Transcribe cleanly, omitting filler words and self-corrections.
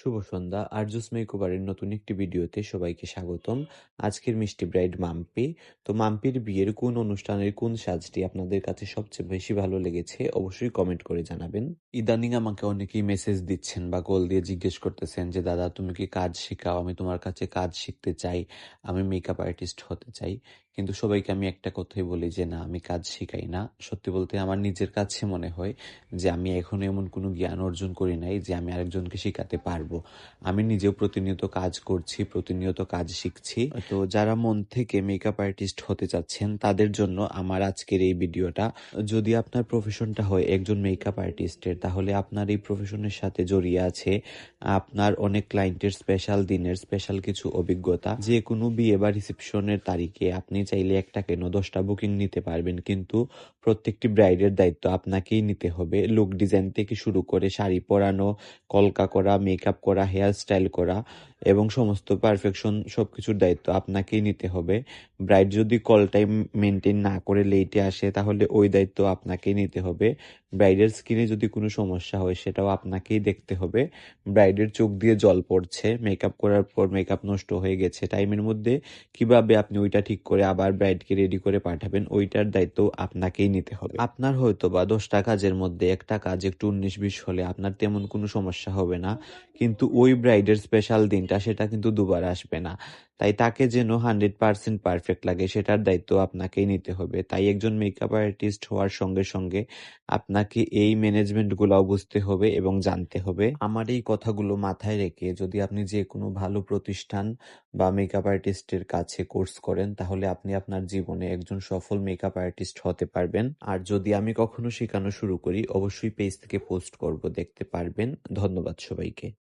শুভ সন্ধ্যা। আরজুস মেকওভারের নতুন একটি ভিডিওতে সবাইকে স্বাগতম। আজকের মিষ্টি ব্রাইড মাম্পি। তো মাম্পির বিয়ের কোন অনুষ্ঠানের কোন সাজটি আপনাদের কাছে সবচেয়ে বেশি ভালো লেগেছে অবশ্যই কমেন্ট করে জানাবেন। ইদানিং আমাকে অনেকেই মেসেজ দিচ্ছেন বা কল দিয়ে জিজ্ঞেস করতেছেন যে দাদা তুমি কি কাজ শেখাও, আমি তোমার কাছে কাজ শিখতে চাই, আমি মেকআপ আর্টিস্ট হতে চাই। কিন্তু সবাইকে আমি একটা কথাই বলি যে না, আমি কাজ শিখাই না। সত্যি বলতে আমার নিজের কাছে মনে হয় যে আমি এখনো এমন কোনো জ্ঞান অর্জন করি নাই যে আমি আরেকজনকে শেখাতে পারবো। আমি নিজেও প্রতিনিয়ত কাজ করছি, প্রতিনিয়ত কাজ শিখছি। তো যারা মন থেকে মেকআপ আর্টিস্ট হতে চাচ্ছেন তাদের জন্য আমার আজকের এই ভিডিওটা। যদি আপনার প্রফেশনটা হয় একজন মেকআপ আর্টিস্টের, তাহলে আপনার এই প্রফেশনের সাথে জড়িয়ে আছে আপনার অনেক ক্লায়েন্টের স্পেশাল দিনের স্পেশাল কিছু অভিজ্ঞতা। যে কোনো বিয়ে বা রিসেপশনের তারিখে আপনি চাইলে একটা কেন 10টা বুকিং নিতে পারবেন, কিন্তু প্রত্যেকটি ব্রাইডের দায়িত্ব আপনাকেই নিতে হবে। লুক ডিজাইন থেকে শুরু করে শাড়ি পরানো, কলকা করা, মেকআপ করা, হেয়ার স্টাইল করা এবং সমস্ত পারফেকশন সবকিছুর দায়িত্ব আপনাকেই নিতে হবে। ব্রাইড যদি কল টাইম মেনটেন না করে লেটে আসে তাহলে ওই দায়িত্ব আপনাকেই নিতে হবে। ব্রাইডের স্কিনে যদি কোনো সমস্যা হয় সেটাও আপনাকেই দেখতে হবে। ব্রাইডের চোখ দিয়ে জল পড়ছে, মেকআপ করার পর মেকআপ নষ্ট হয়ে গেছে, টাইমের মধ্যে কিভাবে আপনি ওইটা ঠিক করে আবার ব্রাইডকে রেডি করে পাঠাবেন, ওইটার দায়িত্ব আপনাকেই নিতে হবে। আপনার হয়তো বা 10টা কাজের মধ্যে একটা কাজ একটু 19-20 হলে আপনার তেমন কোনো সমস্যা হবে না, কিন্তু ওই ব্রাইডের স্পেশাল দিনটা সেটা কিন্তু দুবার আসবে না। তাই তাকে যেন 100% পারফেক্ট লাগে সেটার দায়িত্ব আপনাকেই নিতে হবে। তাই একজন মেকআপ আর্টিস্ট হওয়ার সঙ্গে সঙ্গে আপনাকে এই ম্যানেজমেন্টগুলোও বুঝতে হবে এবং জানতে হবে। আমার এই কথাগুলো মাথায় রেখে যদি আপনি যে কোনো ভালো প্রতিষ্ঠান বা মেকআপ আর্টিস্টের কাছে কোর্স করেন তাহলে আপনি আপনার জীবনে একজন সফল মেকআপ আর্টিস্ট হতে পারবেন। আর যদি আমি কখনো শেখানো শুরু করি অবশ্যই পেজ থেকে পোস্ট করব, দেখতে পারবেন। ধন্যবাদ সবাইকে।